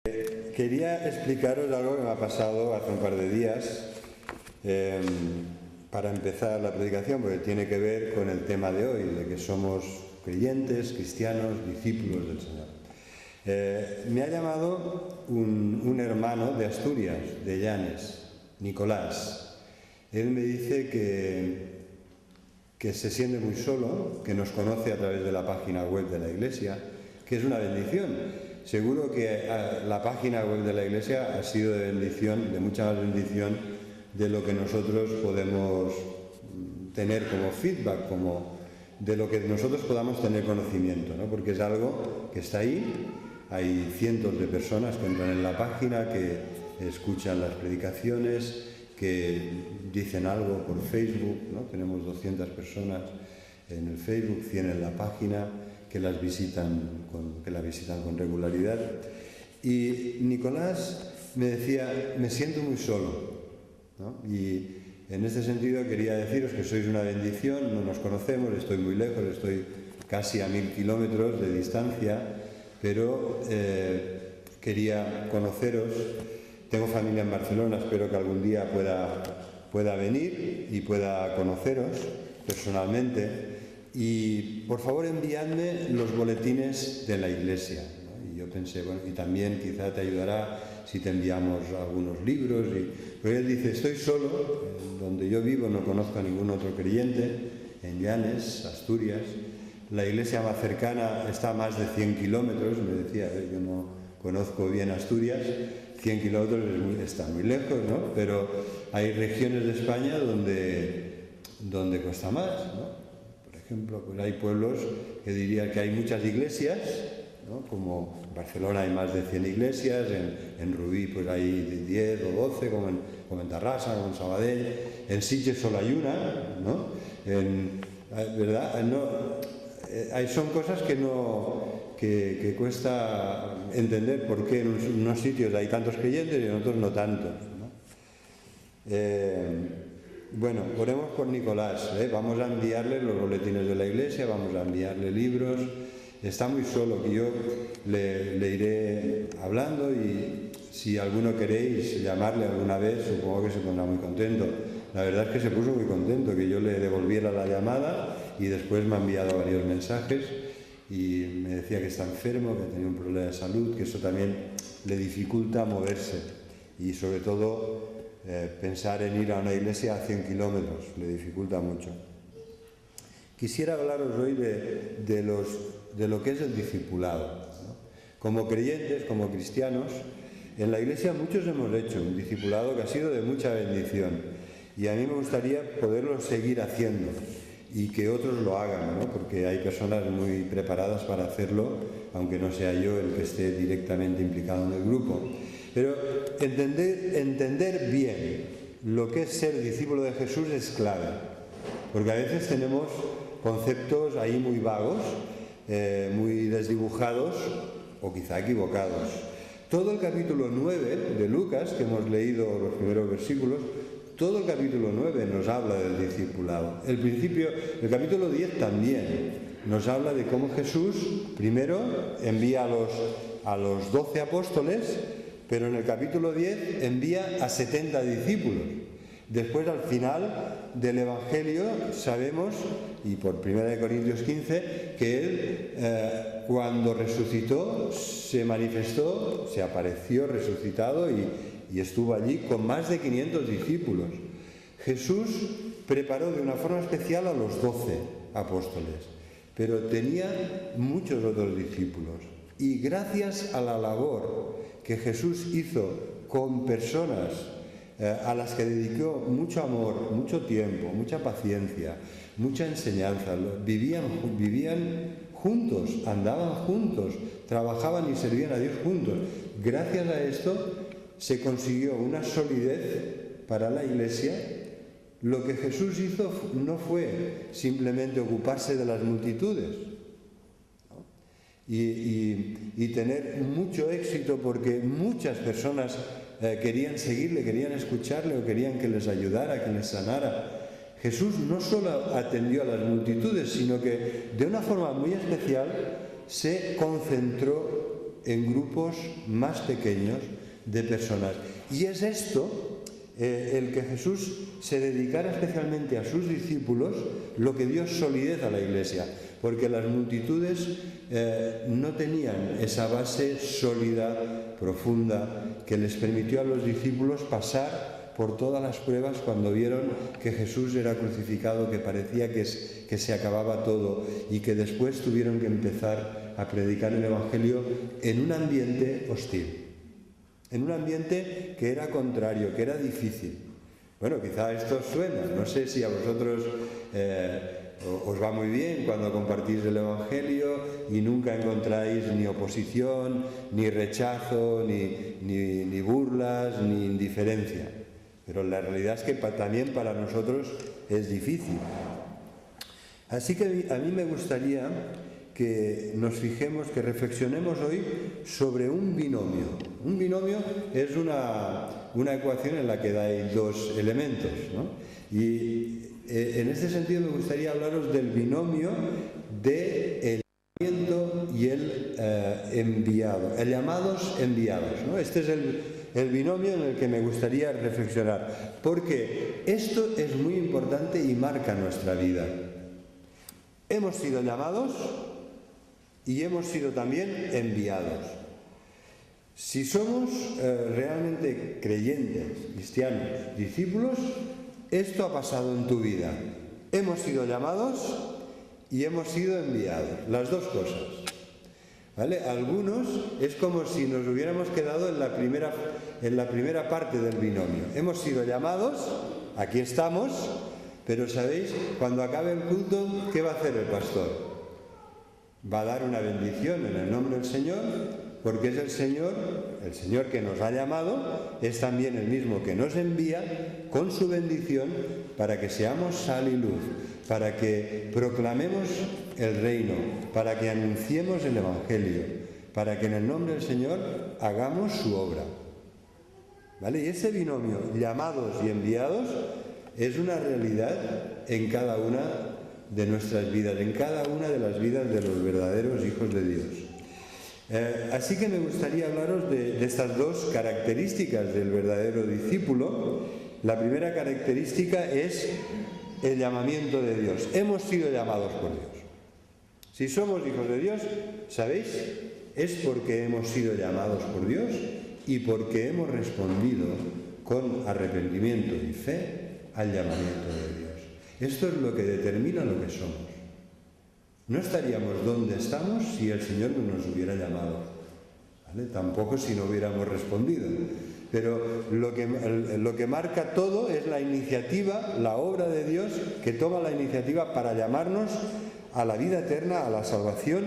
Quería explicaros algo que me ha pasado hace un par de días para empezar la predicación, porque tiene que ver con el tema de hoy, de que somos creyentes, cristianos, discípulos del Señor. Me ha llamado un hermano de Asturias, de Llanes, Nicolás. Él me dice que se siente muy solo, que nos conoce a través de la página web de la Iglesia, que es una bendición. Seguro que la página web de la Iglesia ha sido de bendición, de mucha más bendición de lo que nosotros podemos tener como feedback, como de lo que nosotros podamos tener conocimiento, ¿no? Porque es algo que está ahí. Hay cientos de personas que entran en la página, que escuchan las predicaciones, que dicen algo por Facebook, ¿no? Tenemos 200 personas en el Facebook, 100 en la página, que la visitan con regularidad. Y Nicolás me decía, me siento muy solo, ¿no? Y en este sentido quería deciros que sois una bendición, no nos conocemos, estoy muy lejos, estoy casi a 1000 kilómetros de distancia, pero quería conoceros. Tengo familia en Barcelona, espero que algún día pueda venir y pueda conoceros personalmente. Y por favor enviadme los boletines de la Iglesia, ¿no? Y yo pensé, bueno, y también quizá te ayudará si te enviamos algunos libros. Pero él dice, estoy solo, donde yo vivo no conozco a ningún otro creyente, en Llanes, Asturias. La iglesia más cercana está a más de 100 kilómetros, me decía, yo no conozco bien Asturias, 100 kilómetros está muy lejos, ¿no? Pero hay regiones de España donde cuesta más, ¿no? Por ejemplo, pues hay pueblos que diría que hay muchas iglesias, ¿no? Como en Barcelona hay más de 100 iglesias, en Rubí pues hay 10 o 12, como en Tarrasa, como en Sabadell, en Sitges solo hay una, ¿no? ¿Verdad? Son cosas que cuesta entender por qué en unos sitios hay tantos creyentes y en otros no tantos, ¿no? Bueno, oremos por Nicolás, ¿eh? Vamos a enviarle los boletines de la Iglesia, vamos a enviarle libros. Está muy solo, que yo le iré hablando, y si alguno queréis llamarle alguna vez, supongo que se pondrá muy contento. La verdad es que se puso muy contento que yo le devolviera la llamada, y después me ha enviado varios mensajes y me decía que está enfermo, que tenía un problema de salud, que eso también le dificulta moverse, y sobre todo pensar en ir a una iglesia a 100 kilómetros, le dificulta mucho. Quisiera hablaros hoy de lo que es el discipulado, ¿no? Como creyentes, como cristianos, en la iglesia muchos hemos hecho un discipulado que ha sido de mucha bendición, y a mí me gustaría poderlo seguir haciendo y que otros lo hagan, ¿no? Porque hay personas muy preparadas para hacerlo, aunque no sea yo el que esté directamente implicado en el grupo. Pero entender bien lo que es ser discípulo de Jesús es clave, porque a veces tenemos conceptos ahí muy vagos, muy desdibujados o quizá equivocados. Todo el capítulo 9 de Lucas, que hemos leído los primeros versículos, todo el capítulo 9 nos habla del discipulado. El capítulo 10 también nos habla de cómo Jesús primero envía a los 12 apóstoles, pero en el capítulo 10 envía a 70 discípulos. Después, al final del Evangelio, sabemos, y por 1 Corintios 15, que Él, cuando resucitó, se manifestó, se apareció resucitado y estuvo allí con más de 500 discípulos. Jesús preparó de una forma especial a los 12 apóstoles, pero tenía muchos otros discípulos. Y gracias a la labor que Jesús hizo con personas a las que dedicó mucho amor, mucho tiempo, mucha paciencia, mucha enseñanza, vivían juntos, andaban juntos, trabajaban y servían a Dios juntos. Gracias a esto se consiguió una solidez para la Iglesia. Lo que Jesús hizo no fue simplemente ocuparse de las multitudes, ¿no? Y tener mucho éxito porque muchas personas querían seguirle, querían escucharle o querían que les ayudara, que les sanara. Jesús no solo atendió a las multitudes, sino que de una forma muy especial se concentró en grupos más pequeños de personas. Y es esto, el que Jesús se dedicara especialmente a sus discípulos, lo que dio solidez a la Iglesia, porque las multitudes no tenían esa base sólida, profunda, que les permitió a los discípulos pasar por todas las pruebas cuando vieron que Jesús era crucificado, que parecía que se acababa todo, y que después tuvieron que empezar a predicar el Evangelio en un ambiente hostil, en un ambiente que era contrario, que era difícil. Bueno, quizá esto os suena, no sé si a vosotros os va muy bien cuando compartís el Evangelio y nunca encontráis ni oposición, ni rechazo, ni burlas, ni indiferencia. Pero la realidad es que también para nosotros es difícil. Así que a mí me gustaría que nos fijemos, que reflexionemos hoy sobre un binomio. Un binomio es una ecuación en la que hay dos elementos, ¿no? Y en este sentido me gustaría hablaros del binomio del llamamiento y el enviado, el llamados enviados, ¿no? Este es el binomio en el que me gustaría reflexionar, porque esto es muy importante y marca nuestra vida. Hemos sido llamados y hemos sido también enviados. Si somos realmente creyentes, cristianos, discípulos, esto ha pasado en tu vida. Hemos sido llamados y hemos sido enviados, las dos cosas. ¿Vale? Algunos es como si nos hubiéramos quedado en la primera parte del binomio. Hemos sido llamados, aquí estamos, pero ¿sabéis? Cuando acabe el culto, ¿qué va a hacer el pastor? Va a dar una bendición en el nombre del Señor, porque es el Señor que nos ha llamado, es también el mismo que nos envía con su bendición para que seamos sal y luz, para que proclamemos el reino, para que anunciemos el Evangelio, para que en el nombre del Señor hagamos su obra. ¿Vale? Y ese binomio, llamados y enviados, es una realidad en cada una de nuestras vidas, en cada una de las vidas de los verdaderos hijos de Dios. Así que me gustaría hablaros de estas dos características del verdadero discípulo. La primera característica es el llamamiento de Dios. Hemos sido llamados por Dios. Si somos hijos de Dios, ¿sabéis? Es porque hemos sido llamados por Dios y porque hemos respondido con arrepentimiento y fe al llamamiento de Dios. Esto es lo que determina lo que somos. No estaríamos donde estamos si el Señor no nos hubiera llamado, ¿vale? Tampoco si no hubiéramos respondido. Pero lo que marca todo es la iniciativa, la obra de Dios que toma la iniciativa para llamarnos a la vida eterna, a la salvación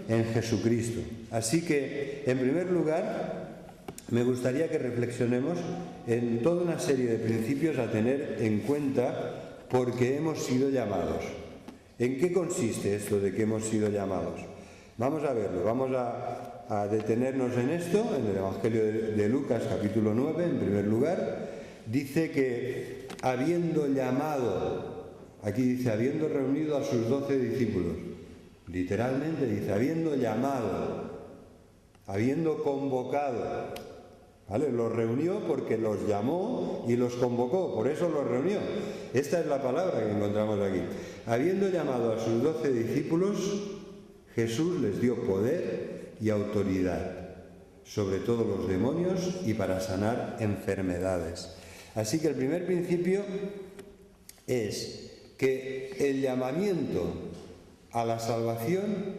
en Jesucristo. Así que, en primer lugar, me gustaría que reflexionemos en toda una serie de principios a tener en cuenta porque hemos sido llamados. ¿En qué consiste esto de que hemos sido llamados? Vamos a verlo, vamos a detenernos en esto, en el Evangelio de Lucas, capítulo 9, en primer lugar. Dice que habiendo llamado, aquí dice, habiendo reunido a sus 12 discípulos, literalmente dice, habiendo llamado, habiendo convocado, ¿vale? Los reunió porque los llamó y los convocó, por eso los reunió. Esta es la palabra que encontramos aquí. Habiendo llamado a sus 12 discípulos, Jesús les dio poder y autoridad sobre todos los demonios y para sanar enfermedades. Así que el primer principio es que el llamamiento a la salvación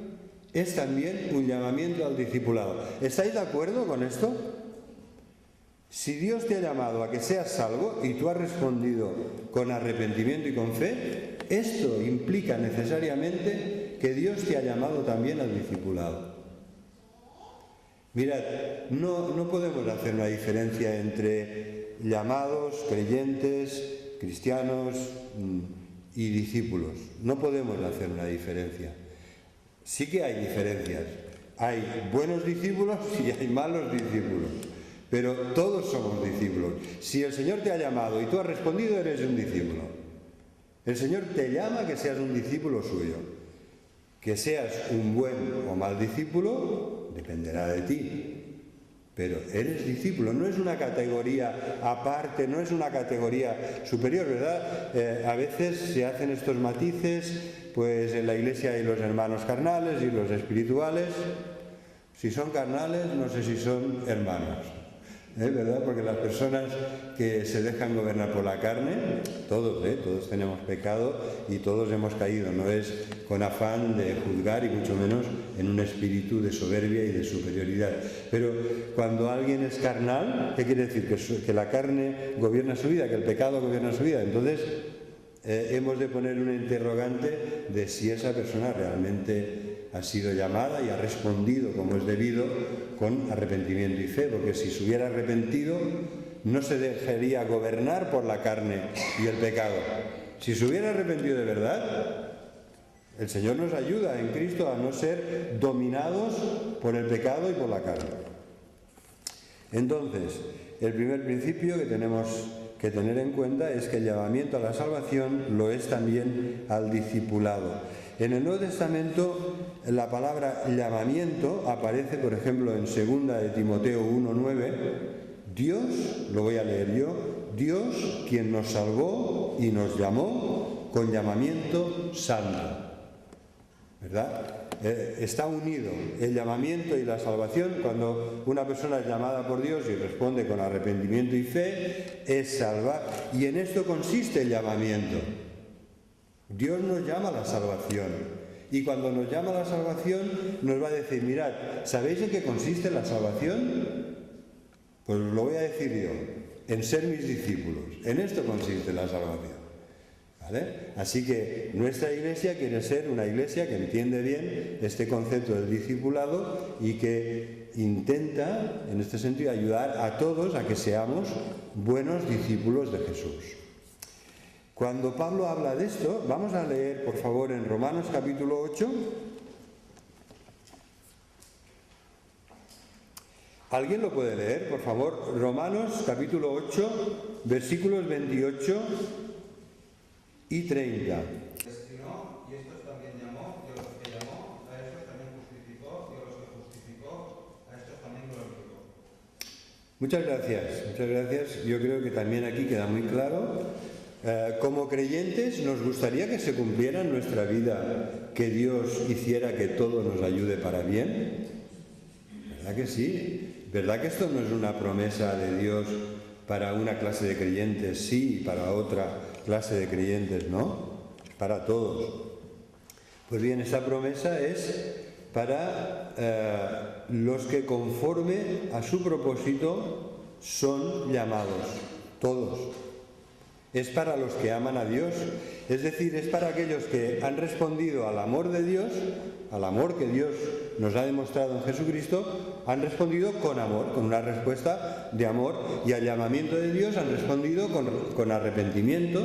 es también un llamamiento al discipulado. ¿Estáis de acuerdo con esto? Si Dios te ha llamado a que seas salvo y tú has respondido con arrepentimiento y con fe, esto implica necesariamente que Dios te ha llamado también al discipulado. Mirad, no podemos hacer una diferencia entre llamados, creyentes, cristianos y discípulos. No podemos hacer una diferencia. Sí que hay diferencias. Hay buenos discípulos y hay malos discípulos. Pero todos somos discípulos. Si el Señor te ha llamado y tú has respondido, eres un discípulo. El Señor te llama a que seas un discípulo suyo. Que seas un buen o mal discípulo dependerá de ti. Pero eres discípulo, no es una categoría aparte, no es una categoría superior, ¿verdad? A veces se hacen estos matices, pues en la iglesia hay los hermanos carnales y los espirituales. Si son carnales, no sé si son hermanos, ¿verdad? Porque las personas que se dejan gobernar por la carne, todos tenemos pecado y todos hemos caído, no es con afán de juzgar y mucho menos en un espíritu de soberbia y de superioridad. Pero cuando alguien es carnal, ¿qué quiere decir? Que la carne gobierna su vida, que el pecado gobierna su vida. Entonces hemos de poner un interrogante de si esa persona realmente ha sido llamada y ha respondido como es debido con arrepentimiento y fe, porque si se hubiera arrepentido no se dejaría gobernar por la carne y el pecado. Si se hubiera arrepentido de verdad, el Señor nos ayuda en Cristo a no ser dominados por el pecado y por la carne. Entonces, el primer principio que tenemos que tener en cuenta es que el llamamiento a la salvación lo es también al discipulado. En el Nuevo Testamento la palabra llamamiento aparece, por ejemplo, en 2 de Timoteo 1:9. Dios, lo voy a leer yo, Dios quien nos salvó y nos llamó con llamamiento santo. ¿Verdad? Está unido el llamamiento y la salvación. Cuando una persona es llamada por Dios y responde con arrepentimiento y fe, es salva. Y en esto consiste el llamamiento. Dios nos llama a la salvación. Y cuando nos llama a la salvación, nos va a decir, mirad, ¿sabéis en qué consiste la salvación? Pues os lo voy a decir yo, en ser mis discípulos. En esto consiste la salvación. ¿Vale? Así que nuestra iglesia quiere ser una iglesia que entiende bien este concepto del discipulado y que intenta, en este sentido, ayudar a todos a que seamos buenos discípulos de Jesús. Cuando Pablo habla de esto, vamos a leer, por favor, en Romanos capítulo 8. ¿Alguien lo puede leer, por favor? Romanos capítulo 8, versículos 28 y 30. Destinó, y estos también llamó, y a los que llamó, a estos también justificó, y a los que justificó, a estos también glorificó. Muchas gracias. Yo creo que también aquí queda muy claro. Como creyentes nos gustaría que se cumpliera en nuestra vida, que Dios hiciera que todo nos ayude para bien. ¿Verdad que sí? ¿Verdad que esto no es una promesa de Dios para una clase de creyentes, sí, y para otra clase de creyentes, no? Es para todos. Pues bien, esta promesa es para los que conforme a su propósito son llamados, todos. Es para los que aman a Dios, es decir, es para aquellos que han respondido al amor de Dios, al amor que Dios nos ha demostrado en Jesucristo, han respondido con amor, con una respuesta de amor, y al llamamiento de Dios han respondido con arrepentimiento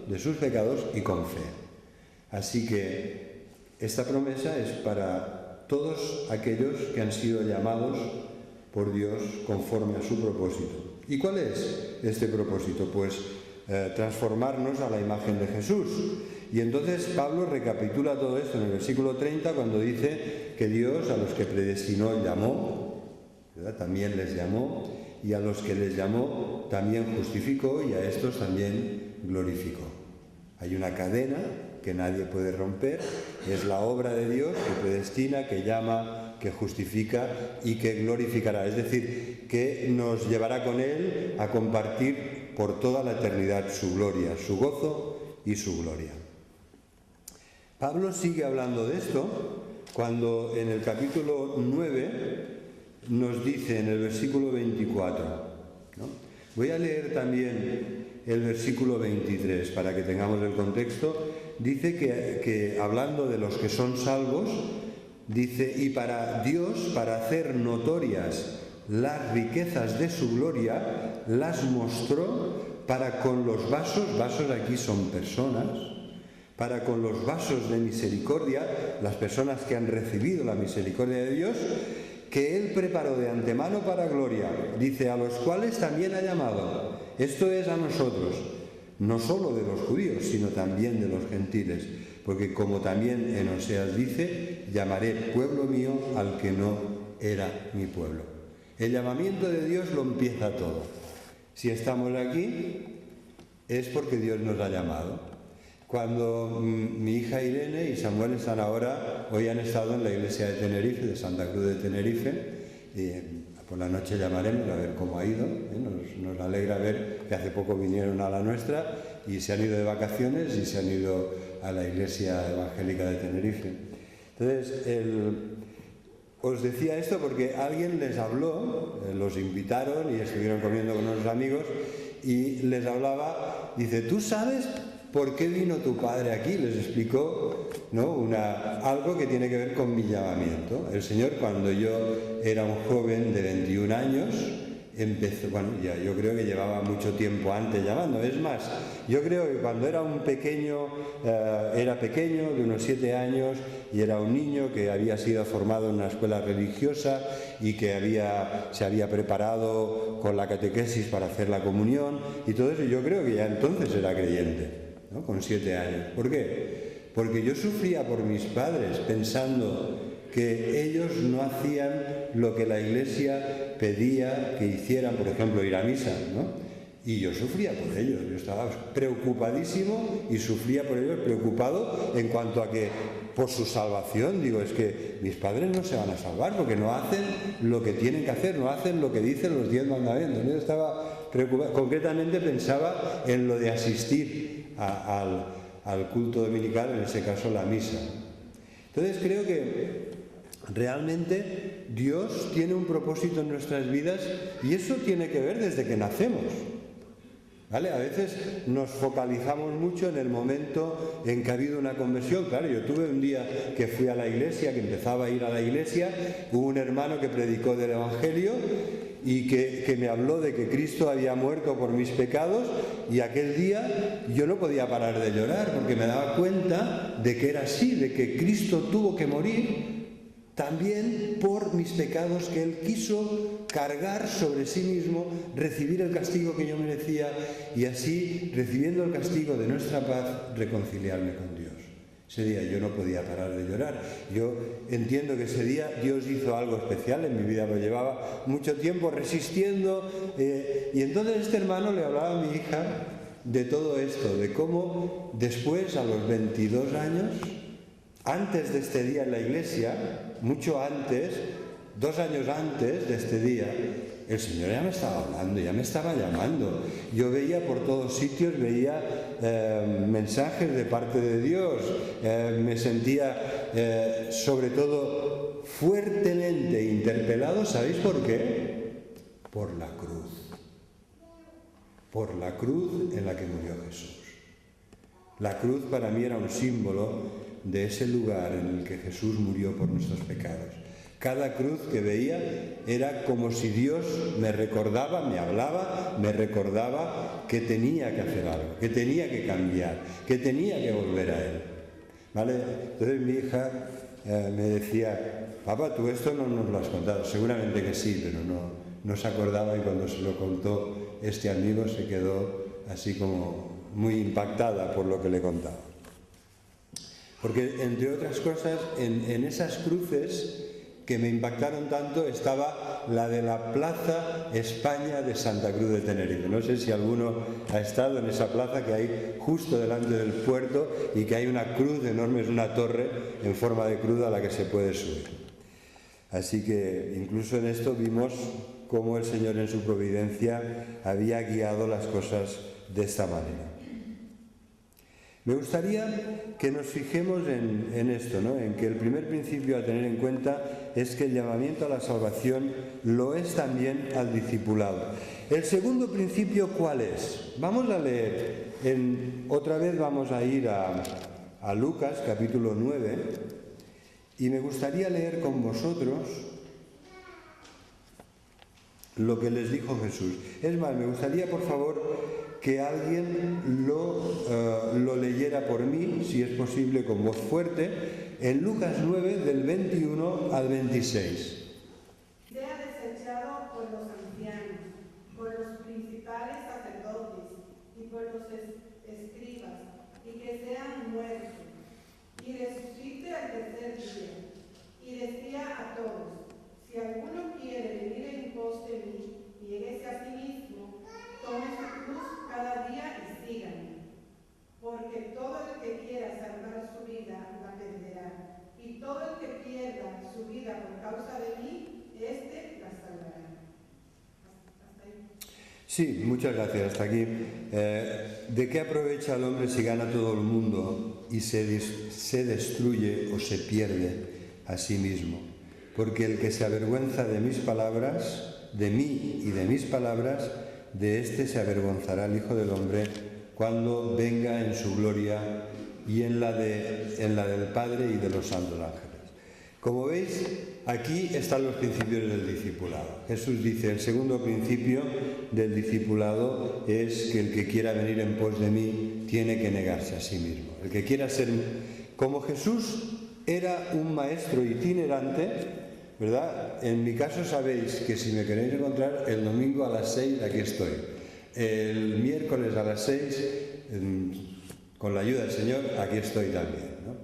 de sus pecados y con fe. Así que esta promesa es para todos aquellos que han sido llamados por Dios conforme a su propósito. ¿Y cuál es este propósito? Pues transformarnos a la imagen de Jesús. Y entonces Pablo recapitula todo esto en el versículo 30 cuando dice que Dios a los que predestinó llamó, ¿verdad? También les llamó, y a los que les llamó también justificó, y a estos también glorificó. Hay una cadena que nadie puede romper, es la obra de Dios que predestina, que llama, que justifica y que glorificará, es decir, que nos llevará con Él a compartir por toda la eternidad su gloria, su gozo y su gloria. Pablo sigue hablando de esto cuando en el capítulo 9 nos dice en el versículo 24, ¿no? Voy a leer también el versículo 23 para que tengamos el contexto. Dice que hablando de los que son salvos, dice, y para Dios, para hacer notorias las riquezas de su gloria, las mostró para con los vasos aquí son personas, para con los vasos de misericordia, las personas que han recibido la misericordia de Dios, que Él preparó de antemano para gloria, dice, a los cuales también ha llamado. Esto es a nosotros, no solo de los judíos, sino también de los gentiles, porque como también en Oseas dice, llamaré pueblo mío al que no era mi pueblo. El llamamiento de Dios lo empieza todo. Si estamos aquí es porque Dios nos ha llamado. Cuando mi hija Irene y Samuel están ahora, hoy han estado en la iglesia de Tenerife, de Santa Cruz de Tenerife, por la noche llamaremos a ver cómo ha ido. Nos alegra ver que hace poco vinieron a la nuestra y se han ido de vacaciones y se han ido a la iglesia evangélica de Tenerife. Entonces, os decía esto porque alguien les habló, los invitaron y estuvieron comiendo con unos amigos y les hablaba, dice, ¿tú sabes por qué vino tu padre aquí? Les explicó, ¿no?, algo que tiene que ver con mi llamamiento. El Señor, cuando yo era un joven de 21 años, empezó, yo creo que llevaba mucho tiempo antes llamando. Es más, yo creo que cuando era un pequeño, era pequeño, de unos 7 años, y era un niño que había sido formado en una escuela religiosa y que se había preparado con la catequesis para hacer la comunión y todo eso, yo creo que ya entonces era creyente, ¿no?, con 7 años. ¿Por qué? Porque yo sufría por mis padres pensando que ellos no hacían lo que la Iglesia pedía que hicieran, por ejemplo, ir a misa, ¿no? Y yo sufría por ellos, yo estaba preocupadísimo y sufría por ellos, preocupado en cuanto a que, por su salvación, digo, es que mis padres no se van a salvar porque no hacen lo que tienen que hacer, no hacen lo que dicen los 10 mandamientos. Yo estaba preocupado, concretamente pensaba en lo de asistir al culto dominical, en ese caso la misa. Entonces creo que realmente Dios tiene un propósito en nuestras vidas y eso tiene que ver desde que nacemos. ¿Vale? A veces nos focalizamos mucho en el momento en que ha habido una conversión. Claro, yo tuve un día que fui a la iglesia, que empezaba a ir a la iglesia, hubo un hermano que predicó del Evangelio y que me habló de que Cristo había muerto por mis pecados, y aquel día yo no podía parar de llorar porque me daba cuenta de que era así, de que Cristo tuvo que morir también por mis pecados, que Él quiso cargar sobre sí mismo, recibir el castigo que yo merecía y así, recibiendo el castigo de nuestra paz, reconciliarme con Dios. Ese día yo no podía parar de llorar. Yo entiendo que ese día Dios hizo algo especial en mi vida, lo llevaba mucho tiempo resistiendo, y entonces este hermano le hablaba a mi hija de todo esto, de cómo después, a los 22 años, antes de este día en la iglesia, mucho antes, 2 años antes de este día, el Señor ya me estaba hablando, ya me estaba llamando. Yo veía por todos sitios, veía mensajes de parte de Dios, me sentía sobre todo fuertemente interpelado. ¿Sabéis por qué? Por la cruz. Por la cruz en la que murió Jesús. La cruz para mí era un símbolo de ese lugar en el que Jesús murió por nuestros pecados. Cada cruz que veía era como si Dios me recordaba, me hablaba, me recordaba que tenía que hacer algo, que tenía que cambiar, que tenía que volver a Él. ¿Vale? Entonces mi hija me decía, papá, tú esto no nos lo has contado. Seguramente que sí, pero no se acordaba, y cuando se lo contó este amigo se quedó así como muy impactada por lo que le contaba. Porque, entre otras cosas, en esas cruces que me impactaron tanto estaba la de la Plaza España de Santa Cruz de Tenerife. No sé si alguno ha estado en esa plaza que hay justo delante del puerto y que hay una cruz enorme, es una torre en forma de cruz a la que se puede subir. Así que incluso en esto vimos cómo el Señor en su providencia había guiado las cosas de esta manera. Me gustaría que nos fijemos en esto, ¿no? En que el primer principio a tener en cuenta es que el llamamiento a la salvación lo es también al discipulado. El segundo principio, ¿cuál es? Vamos a leer, otra vez vamos a ir a Lucas capítulo 9, y me gustaría leer con vosotros lo que les dijo Jesús. Es más, me gustaría, por favor, que alguien lo leyera por mí, si es posible con voz fuerte, en Lucas 9, del 21 al 26. Sea desechado por los ancianos, por los principales sacerdotes y por los escribas, y que sean muertos, y resucite al tercer día. Y decía a todos: Si alguno quiere venir en pos de mí, niéguese a sí mismo, tome su cruz cada día y sígame. Porque todo el que quiera salvar su vida la perderá, y todo el que pierda su vida por causa de mí, éste la salvará. Hasta ahí. Sí, muchas gracias. Hasta aquí. ¿De qué aprovecha el hombre si gana todo el mundo y se destruye o se pierde a sí mismo? Porque el que se avergüenza de mis palabras, de mí y de mis palabras, de éste se avergonzará el Hijo del Hombre cuando venga en su gloria y en la del Padre y de los santos ángeles. Como veis, aquí están los principios del discipulado. Jesús dice, el segundo principio del discipulado es que el que quiera venir en pos de mí tiene que negarse a sí mismo. El que quiera ser como Jesús era un maestro itinerante, ¿verdad? En mi caso sabéis que si me queréis encontrar el domingo a las 6 aquí estoy. El miércoles a las 6, con la ayuda del Señor, aquí estoy también, ¿no?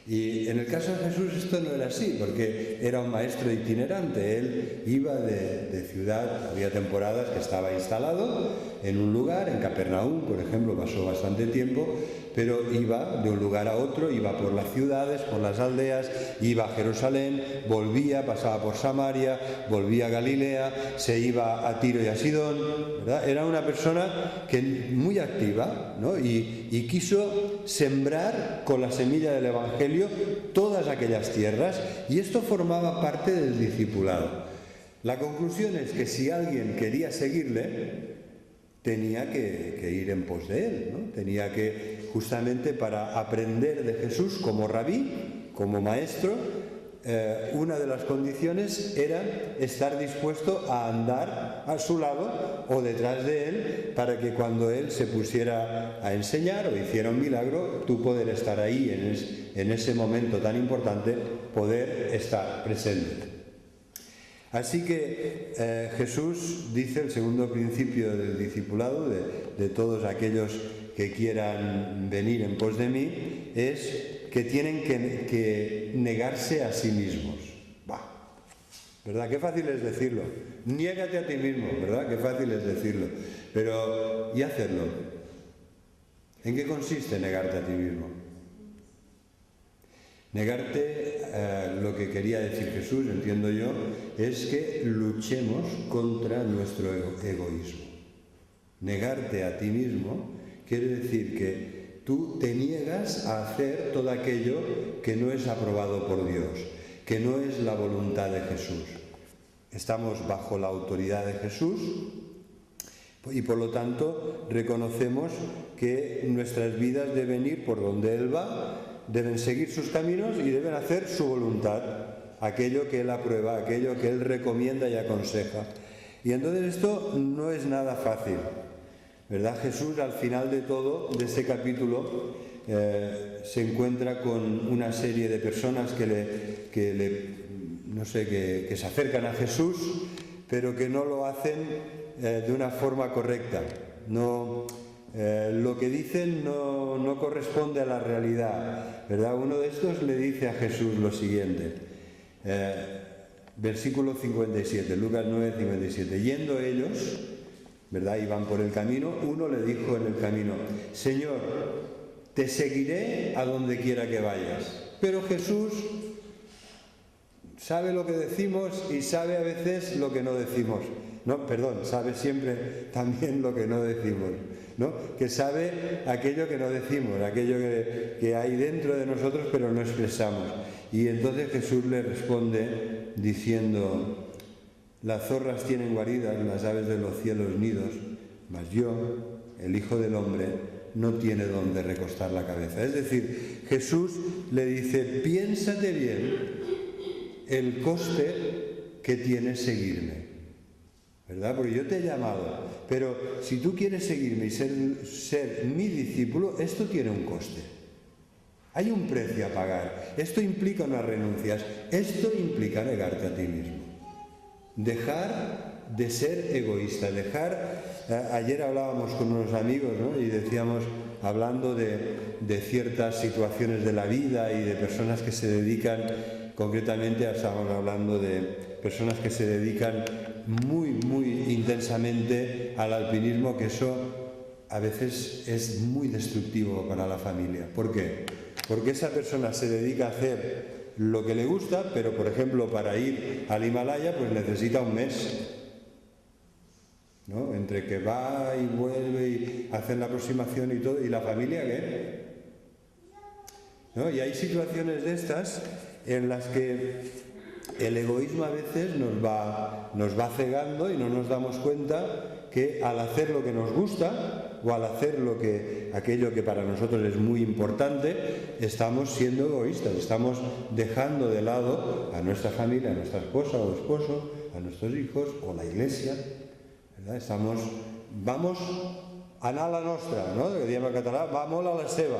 Y en el caso de Jesús esto no era así, porque era un maestro itinerante. Él iba de ciudad, había temporadas que estaba instalado en un lugar, en Capernaum, por ejemplo, pasó bastante tiempo, pero iba de un lugar a otro, iba por las ciudades, por las aldeas, iba a Jerusalén, volvía, pasaba por Samaria, volvía a Galilea, se iba a Tiro y a Sidón, ¿verdad? Era una persona muy activa, ¿no? Y quiso sembrar con la semilla del Evangelio todas aquellas tierras, y esto formaba parte del discipulado. La conclusión es que si alguien quería seguirle, tenía que ir en pos de él, ¿no? Tenía que, justamente para aprender de Jesús como rabí, como maestro, una de las condiciones era estar dispuesto a andar a su lado o detrás de él, para que cuando él se pusiera a enseñar o hiciera un milagro, tú poder estar ahí en ese momento tan importante, poder estar presente. Así que Jesús dice, el segundo principio del discipulado, de todos aquellos que quieran venir en pos de mí, es que tienen que negarse a sí mismos. Bah, ¿verdad? Qué fácil es decirlo. Niégate a ti mismo, ¿verdad? Qué fácil es decirlo. Pero, ¿y hacerlo? ¿En qué consiste negarte a ti mismo? Negarte, lo que quería decir Jesús, entiendo yo, es que luchemos contra nuestro egoísmo. Negarte a ti mismo quiere decir que tú te niegas a hacer todo aquello que no es aprobado por Dios, que no es la voluntad de Jesús. Estamos bajo la autoridad de Jesús y por lo tanto reconocemos que nuestras vidas deben ir por donde Él va, deben seguir sus caminos y deben hacer su voluntad, aquello que Él aprueba, aquello que Él recomienda y aconseja. Y entonces esto no es nada fácil, ¿verdad? Jesús, al final de todo, de este capítulo, se encuentra con una serie de personas que se acercan a Jesús, pero que no lo hacen de una forma correcta. Lo que dicen no corresponde a la realidad, ¿verdad? Uno de estos le dice a Jesús lo siguiente, versículo 57, Lucas 9, 57. Yendo ellos, ¿verdad? Iban por el camino, uno le dijo en el camino, Señor, te seguiré a donde quiera que vayas. Pero Jesús sabe lo que decimos y sabe a veces lo que no decimos. Sabe siempre también lo que no decimos, ¿no? Que sabe aquello que no decimos, aquello que hay dentro de nosotros pero no expresamos. Y entonces Jesús le responde diciendo, las zorras tienen guaridas, las aves de los cielos nidos, mas yo, el Hijo del Hombre, no tiene donde recostar la cabeza. Es decir, Jesús le dice, piénsate bien el coste que tiene seguirme, ¿verdad? Porque yo te he llamado, pero si tú quieres seguirme y ser mi discípulo, esto tiene un coste. Hay un precio a pagar. Esto implica unas renuncias. Esto implica negarte a ti mismo. Dejar de ser egoísta, ayer hablábamos con unos amigos, ¿no? Y decíamos, hablando de ciertas situaciones de la vida y de personas que se dedican, concretamente estábamos hablando de personas que se dedican muy intensamente al alpinismo, que eso a veces es muy destructivo para la familia. ¿Por qué? Porque esa persona se dedica a hacer lo que le gusta, pero por ejemplo para ir al Himalaya pues necesita un mes, ¿no? Entre que va y vuelve y hace la aproximación y todo, ¿y la familia qué? ¿No? Y hay situaciones de estas en las que el egoísmo a veces nos va cegando y no nos damos cuenta que al hacer lo que nos gusta o al hacer aquello que para nosotros es muy importante, estamos siendo egoístas, estamos dejando de lado a nuestra familia, a nuestra esposa o esposo, a nuestros hijos o la iglesia, ¿verdad? Vamos a anar la nostra, no? Que diem en català, va molt a la seva,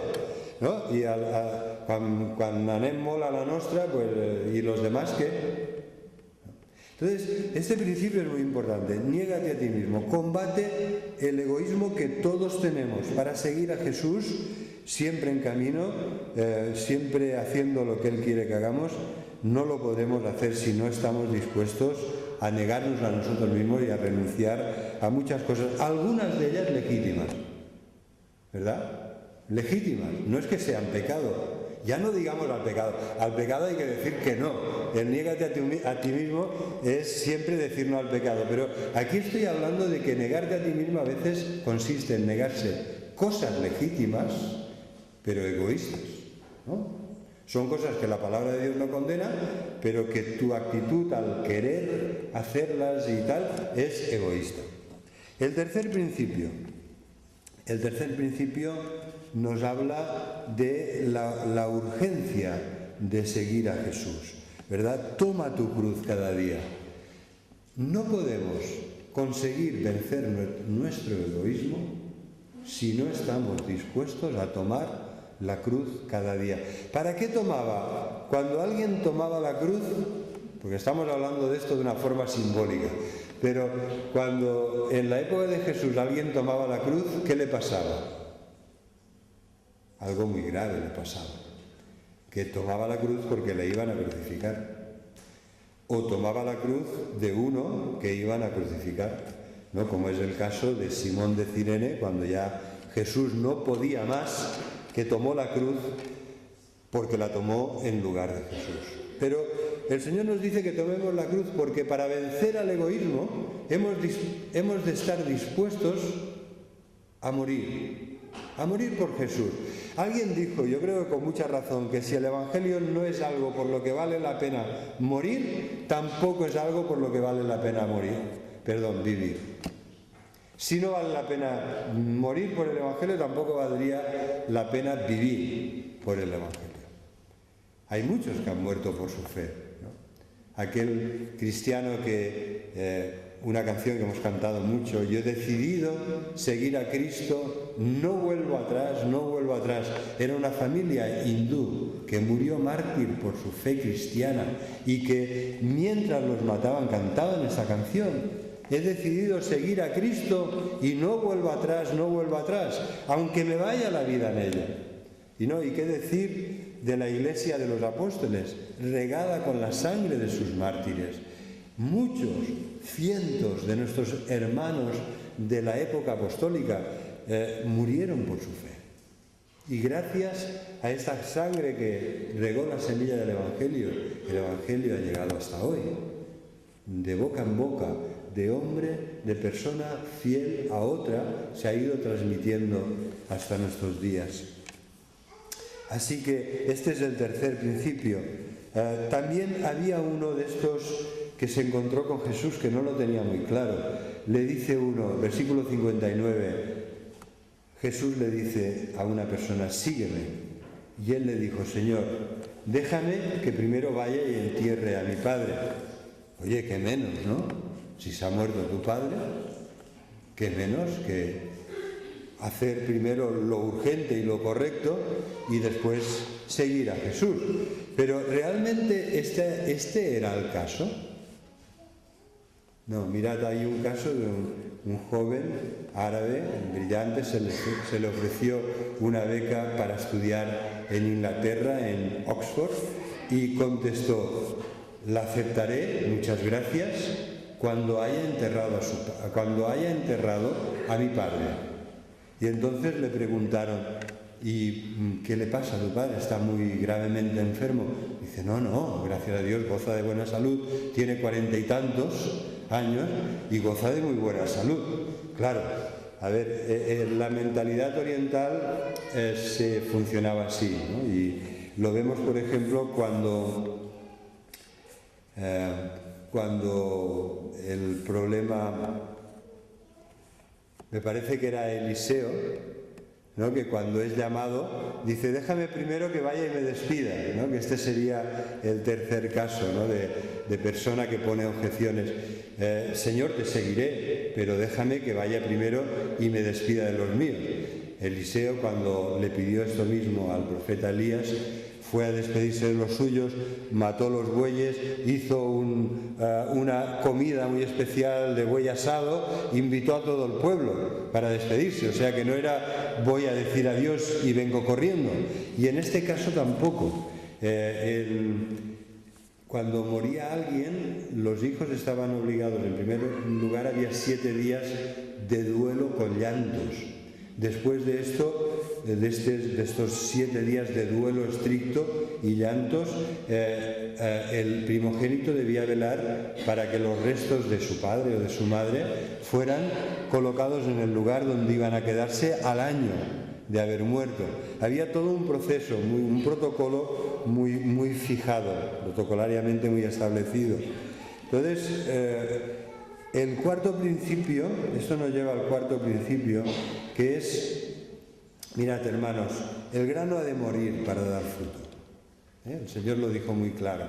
no? I quan anem molt a la nostra, pues, ¿y los demás qué? Entonces, este principio es muy importante. Niégate a ti mismo, combate el egoísmo que todos tenemos para seguir a Jesús siempre en camino, siempre haciendo lo que Él quiere que hagamos. No lo podemos hacer si no estamos dispuestos a negarnos a nosotros mismos y a renunciar a muchas cosas, algunas de ellas legítimas, ¿verdad? Legítimas, no es que sean pecado. Ya no digamos al pecado hay que decir que no. El niégate a ti mismo es siempre decir no al pecado, pero aquí estoy hablando de que negarte a ti mismo a veces consiste en negarse cosas legítimas, pero egoístas, ¿no? Son cosas que la palabra de Dios no condena, pero que tu actitud al querer hacerlas y tal es egoísta. El tercer principio nos habla de la urgencia de seguir a Jesús, ¿verdad? Toma tu cruz cada día. No podemos conseguir vencer nuestro egoísmo si no estamos dispuestos a tomar la cruz cada día. ¿Para qué tomaba? Cuando alguien tomaba la cruz, porque estamos hablando de esto de una forma simbólica, pero cuando en la época de Jesús alguien tomaba la cruz, ¿qué le pasaba? Algo muy grave le pasaba, que tomaba la cruz porque le iban a crucificar, o tomaba la cruz de uno que iban a crucificar, ¿no? Como es el caso de Simón de Cirene, cuando ya Jesús no podía más, que tomó la cruz porque la tomó en lugar de Jesús. Pero el Señor nos dice que tomemos la cruz porque para vencer al egoísmo hemos de estar dispuestos a morir por Jesús. Alguien dijo, yo creo que con mucha razón, que si el Evangelio no es algo por lo que vale la pena morir, tampoco es algo por lo que vale la pena vivir. Si no vale la pena morir por el Evangelio, tampoco valdría la pena vivir por el Evangelio. Hay muchos que han muerto por su fe, ¿no? Aquel cristiano que, una canción que hemos cantado mucho, yo he decidido seguir a Cristo, no vuelvo atrás. Era una familia hindú que murió mártir por su fe cristiana y que mientras los mataban cantaban esa canción. He decidido seguir a Cristo y no vuelvo atrás, aunque me vaya la vida en ella. ¿Y qué decir de la Iglesia de los Apóstoles, regada con la sangre de sus mártires? Muchos, cientos de nuestros hermanos de la época apostólica murieron por su fe. Y gracias a esta sangre que regó la semilla del Evangelio, el Evangelio ha llegado hasta hoy, de boca en boca, de hombre, de persona fiel a otra, se ha ido transmitiendo hasta nuestros días. Así que este es el tercer principio. También había uno de estos que se encontró con Jesús que no lo tenía muy claro. Le dice uno, versículo 59, Jesús le dice a una persona, sígueme. Y él le dijo, Señor, déjame que primero vaya y entierre a mi padre. Oye, qué menos, ¿no? Si se ha muerto tu padre, qué menos que hacer primero lo urgente y lo correcto y después seguir a Jesús. Pero ¿realmente este era el caso? No, mirad, hay un caso de un joven árabe brillante, se le ofreció una beca para estudiar en Inglaterra, en Oxford, y contestó, la aceptaré, muchas gracias, cuando haya enterrado a mi padre. Y entonces le preguntaron, ¿y qué le pasa a tu padre? ¿Está muy gravemente enfermo? Dice, no, gracias a Dios, goza de buena salud, tiene 40 y tantos años y goza de muy buena salud. Claro, a ver, la mentalidad oriental se funcionaba así, ¿no? Y lo vemos, por ejemplo, cuando el problema, me parece que era Eliseo, ¿no? Que cuando es llamado dice, déjame primero que vaya y me despida, ¿no? Que este sería el tercer caso, ¿no? de persona que pone objeciones. Señor, te seguiré, pero déjame que vaya primero y me despida de los míos. Eliseo, cuando le pidió esto mismo al profeta Elías, fue a despedirse de los suyos, mató los bueyes, hizo una comida muy especial de buey asado, invitó a todo el pueblo para despedirse. O sea que no era voy a decir adiós y vengo corriendo. Y en este caso tampoco. Cuando moría alguien, los hijos estaban obligados, en primer lugar había 7 días de duelo con llantos. Después de esto, de estos 7 días de duelo estricto y llantos, el primogénito debía velar para que los restos de su padre o de su madre fueran colocados en el lugar donde iban a quedarse al año de haber muerto. Había todo un proceso, un protocolo muy fijado, protocolariamente muy establecido. Entonces, el cuarto principio, esto nos lleva al cuarto principio, que es, mirad hermanos, el grano ha de morir para dar fruto. El Señor lo dijo muy claro.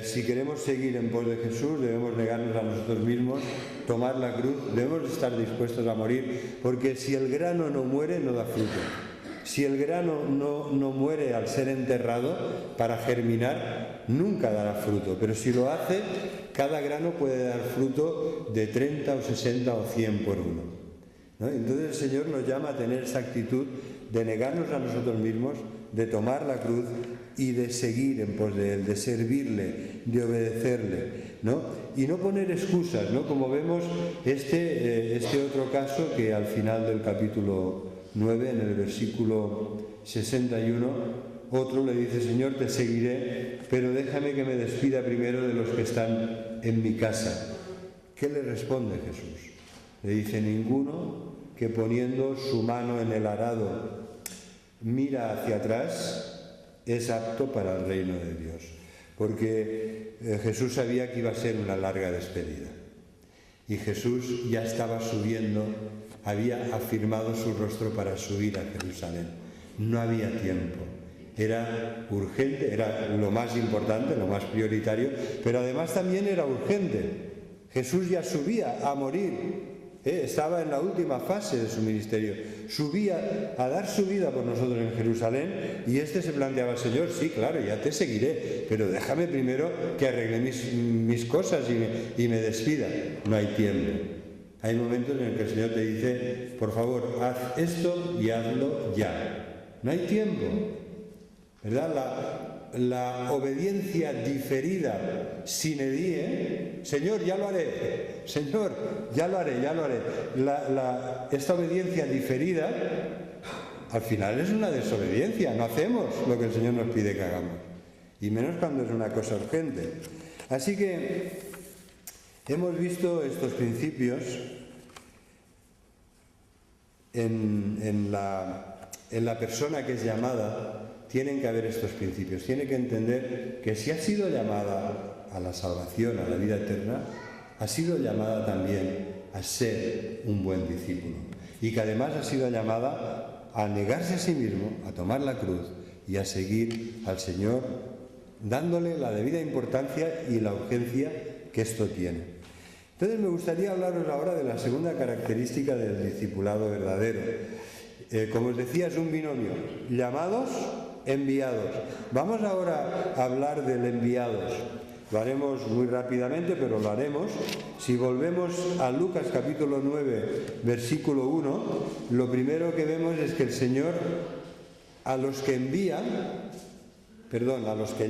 Si queremos seguir en pos de Jesús, debemos negarnos a nosotros mismos, tomar la cruz, debemos estar dispuestos a morir, porque si el grano no muere, no da fruto. Si el grano no muere al ser enterrado para germinar, nunca dará fruto. Pero si lo hace, cada grano puede dar fruto de 30 o 60 o 100 por uno, ¿no? Entonces el Señor nos llama a tener esa actitud de negarnos a nosotros mismos, de tomar la cruz y de seguir en pos de Él, de servirle, de obedecerle, ¿no? Y no poner excusas, ¿no? Como vemos este otro caso que al final del capítulo 9, en el versículo 61, otro le dice, Señor, te seguiré, pero déjame que me despida primero de los que están en mi casa. ¿Qué le responde Jesús? Le dice, ninguno que poniendo su mano en el arado mira hacia atrás es apto para el reino de Dios. Porque Jesús sabía que iba a ser una larga despedida. Y Jesús ya estaba subiendo, había afirmado su rostro para subir a Jerusalén. No había tiempo. Era urgente, era lo más importante, lo más prioritario, pero además también era urgente. Jesús ya subía a morir. Estaba en la última fase de su ministerio, subía a dar su vida por nosotros en Jerusalén, y se planteaba, Señor, sí, claro, ya te seguiré, pero déjame primero que arregle mis cosas y me despida. No hay tiempo. Hay momentos en el que el Señor te dice, por favor, haz esto y hazlo ya. No hay tiempo, ¿verdad? La obediencia diferida sine die, Señor, ya lo haré, Señor, ya lo haré. Esta obediencia diferida al final es una desobediencia, no hacemos lo que el Señor nos pide que hagamos, y menos cuando es una cosa urgente. Así que hemos visto estos principios en la persona que es llamada. Tienen que haber estos principios, tiene que entender que si ha sido llamada a la salvación, a la vida eterna, ha sido llamada también a ser un buen discípulo, y que además ha sido llamada a negarse a sí mismo, a tomar la cruz y a seguir al Señor, dándole la debida importancia y la urgencia que esto tiene. Entonces me gustaría hablaros ahora de la segunda característica del discipulado verdadero. Como os decía, es un binomio, llamados, enviados. Vamos ahora a hablar del enviados. Lo haremos muy rápidamente, pero lo haremos. Si volvemos a Lucas capítulo 9, versículo 1, lo primero que vemos es que el Señor a los que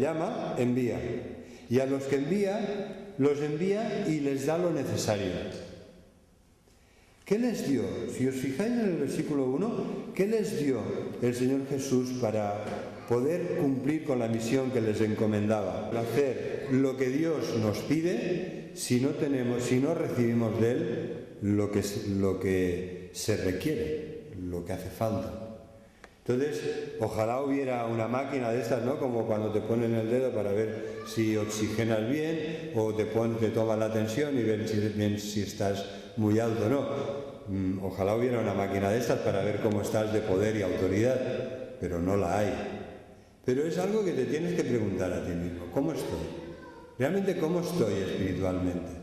llama, envía. Y a los que envía, los envía y les da lo necesario. ¿Qué les dio? Si os fijáis en el versículo 1, ¿qué les dio el Señor Jesús para poder cumplir con la misión que les encomendaba? Hacer lo que Dios nos pide si no recibimos de Él lo que se requiere, lo que hace falta. Entonces, ojalá hubiera una máquina de estas, ¿no? Como cuando te ponen el dedo para ver si oxigenas bien o te toma la tensión y ven si estás muy alto o no. Ojalá hubiera una máquina de estas para ver cómo estás de poder y autoridad, pero no la hay. Pero es algo que te tienes que preguntar a ti mismo. ¿Cómo estoy? ¿Realmente cómo estoy espiritualmente?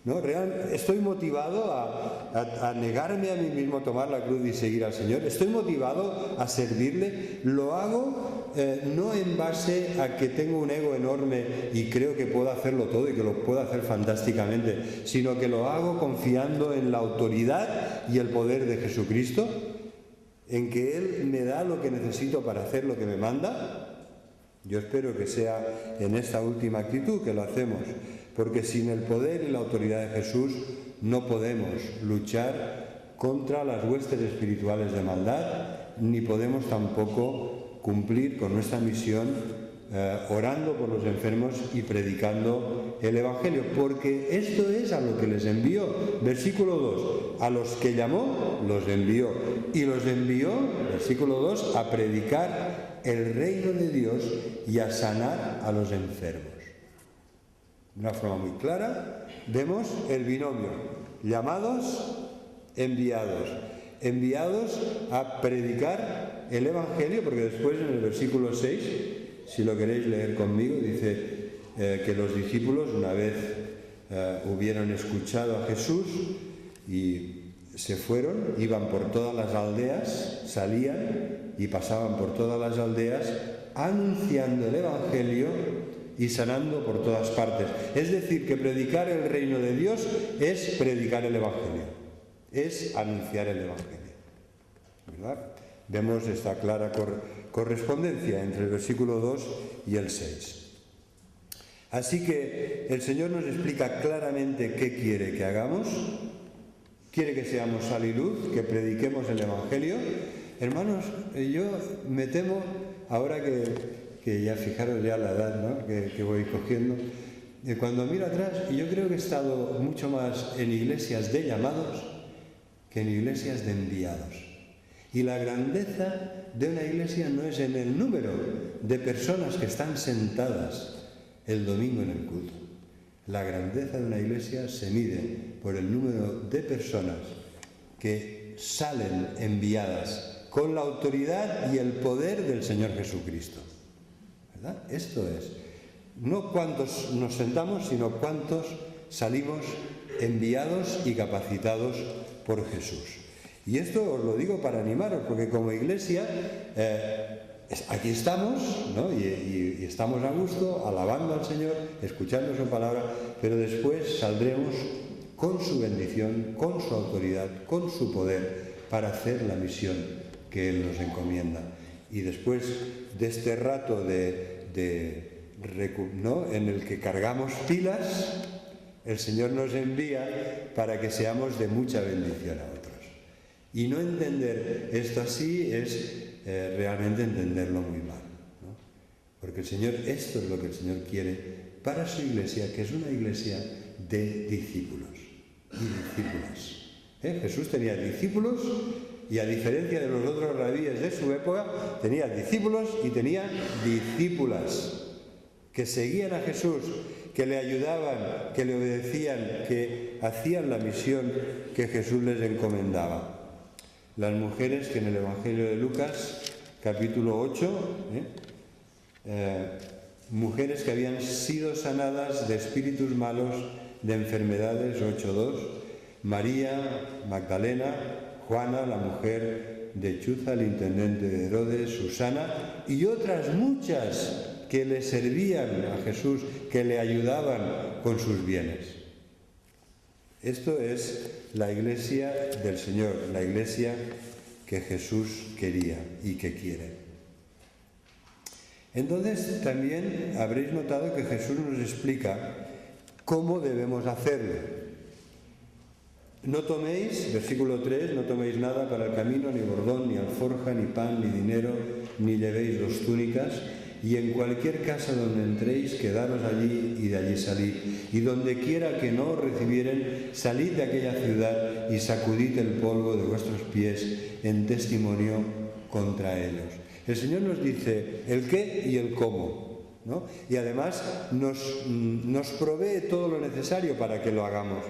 ¿No? ¿Estoy motivado a negarme a mí mismo, tomar la cruz y seguir al Señor? ¿Estoy motivado a servirle? ¿Lo hago no en base a que tengo un ego enorme y creo que puedo hacerlo todo y que lo puedo hacer fantásticamente, sino que lo hago confiando en la autoridad y el poder de Jesucristo, en que Él me da lo que necesito para hacer lo que me manda? Yo espero que sea en esta última actitud que lo hacemos, porque sin el poder y la autoridad de Jesús no podemos luchar contra las huestes espirituales de maldad, ni podemos tampoco cumplir con nuestra misión orando por los enfermos y predicando el Evangelio, porque esto es a lo que les envió. Versículo 2, a los que llamó los envió, y los envió, versículo 2, a predicar el reino de Dios y a sanar a los enfermos. De una forma muy clara vemos el binomio: llamados, enviados. Enviados a predicar el Evangelio, porque después en el versículo 6, si lo queréis leer conmigo, dice que los discípulos, una vez hubieron escuchado a Jesús y se fueron, iban por todas las aldeas, salían y pasaban por todas las aldeas anunciando el Evangelio y sanando por todas partes. Es decir, que predicar el reino de Dios es predicar el Evangelio, es anunciar el Evangelio, ¿verdad? Vemos esta clara correspondencia entre el versículo 2 y el 6. Así que el Señor nos explica claramente qué quiere que hagamos. Quiere que seamos sal y luz, que prediquemos el Evangelio. Hermanos, yo me temo, ahora que ya fijaros ya la edad, ¿no?, que voy cogiendo, cuando miro atrás, yo creo que he estado mucho más en iglesias de llamados que en iglesias de enviados. Y la grandeza de una iglesia no es en el número de personas que están sentadas el domingo en el culto. La grandeza de una iglesia se mide por el número de personas que salen enviadas con la autoridad y el poder del Señor Jesucristo, ¿verdad? Esto es, no cuántos nos sentamos, sino cuántos salimos enviados y capacitados por Jesús. Y esto os lo digo para animaros, porque como iglesia aquí estamos, ¿no?, y estamos a gusto, alabando al Señor, escuchando su palabra, pero después saldremos con su bendición, con su autoridad, con su poder, para hacer la misión que Él nos encomienda. Y después de este rato ¿no?, en el que cargamos pilas, el Señor nos envía para que seamos de mucha bendición a otros. Y no entender esto así es realmente entenderlo muy mal, ¿no? Porque el Señor, esto es lo que el Señor quiere para su iglesia, que es una iglesia de discípulos y discípulas. Jesús tenía discípulos y, a diferencia de los otros rabíes de su época, tenía discípulos y tenía discípulas que seguían a Jesús, que le ayudaban, que le obedecían, que hacían la misión que Jesús les encomendaba. Las mujeres que en el Evangelio de Lucas, capítulo 8, mujeres que habían sido sanadas de espíritus malos, de enfermedades, 8.2, María Magdalena, Juana, la mujer de Chuza, el intendente de Herodes, Susana, y otras muchas que le servían a Jesús, que le ayudaban con sus bienes. Esto es la iglesia del Señor, la iglesia que Jesús quería y que quiere. Entonces también habréis notado que Jesús nos explica cómo debemos hacerlo. No toméis, versículo 3, no toméis nada para el camino, ni bordón, ni alforja, ni pan, ni dinero, ni llevéis 2 túnicas, y en cualquier casa donde entréis, quedaros allí y de allí salid. Y donde quiera que no os recibieren, salid de aquella ciudad y sacudid el polvo de vuestros pies en testimonio contra ellos. El Señor nos dice el qué y el cómo, ¿no? Y además nos provee todo lo necesario para que lo hagamos.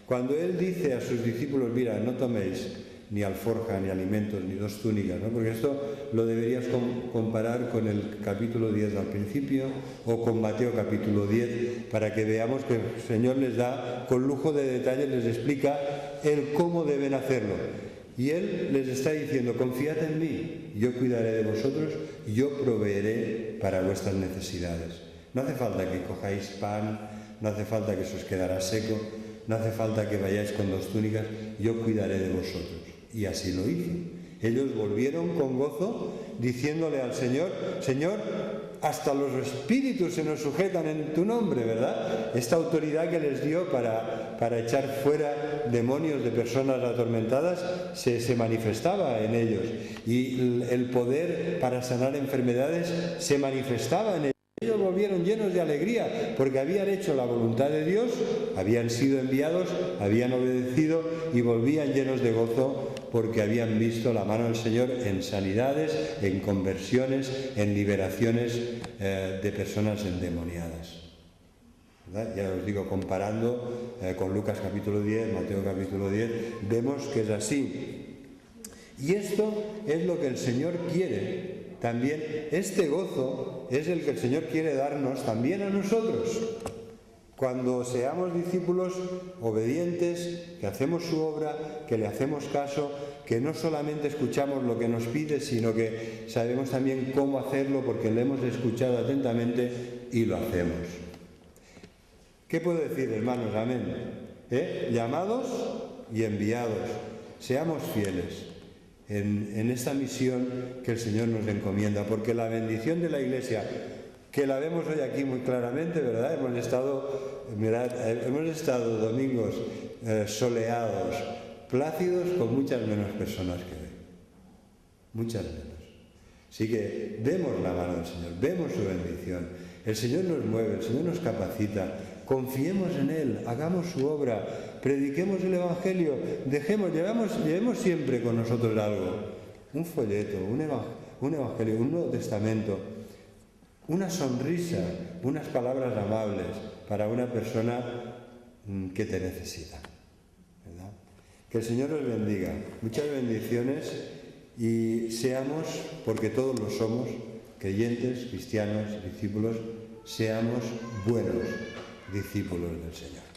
Cuando Él dice a sus discípulos, mira, no toméis ni alforja, ni alimentos, ni 2 túnicas, ¿no? Porque esto lo deberías comparar con el capítulo 10 al principio o con Mateo capítulo 10, para que veamos que el Señor les da, con lujo de detalles, les explica el cómo deben hacerlo. Y Él les está diciendo, confiad en mí, yo cuidaré de vosotros, yo proveeré para vuestras necesidades. No hace falta que cojáis pan, no hace falta que se os quedará seco, no hace falta que vayáis con 2 túnicas, yo cuidaré de vosotros. Y así lo hizo. Ellos volvieron con gozo, diciéndole al Señor, Señor, hasta los espíritus se nos sujetan en tu nombre, ¿verdad? Esta autoridad que les dio para echar fuera demonios de personas atormentadas se manifestaba en ellos. Y el poder para sanar enfermedades se manifestaba en ellos. Ellos volvieron llenos de alegría porque habían hecho la voluntad de Dios, habían sido enviados, habían obedecido y volvían llenos de gozo porque habían visto la mano del Señor en sanidades, en conversiones, en liberaciones de personas endemoniadas. ¿Verdad? Ya os digo, comparando con Lucas capítulo 10, Mateo capítulo 10, vemos que es así. Y esto es lo que el Señor quiere. También este gozo es el que el Señor quiere darnos también a nosotros. Cuando seamos discípulos obedientes, que hacemos su obra, que le hacemos caso, que no solamente escuchamos lo que nos pide, sino que sabemos también cómo hacerlo porque le hemos escuchado atentamente y lo hacemos. ¿Qué puedo decir, hermanos? Amén. Llamados y enviados. Seamos fieles en esta misión que el Señor nos encomienda, porque la bendición de la Iglesia, que la vemos hoy aquí muy claramente, ¿verdad? Hemos estado domingos soleados, plácidos, con muchas menos personas que hoy. Muchas menos. Así que vemos la mano del Señor, vemos su bendición. El Señor nos mueve, el Señor nos capacita. Confiemos en Él, hagamos su obra, prediquemos el Evangelio, llevemos siempre con nosotros algo. Un folleto, un Evangelio, un Nuevo Testamento, una sonrisa, unas palabras amables para una persona que te necesita, ¿verdad? Que el Señor os bendiga. Muchas bendiciones y seamos, porque todos lo somos, creyentes, cristianos, discípulos, seamos buenos discípulos del Señor.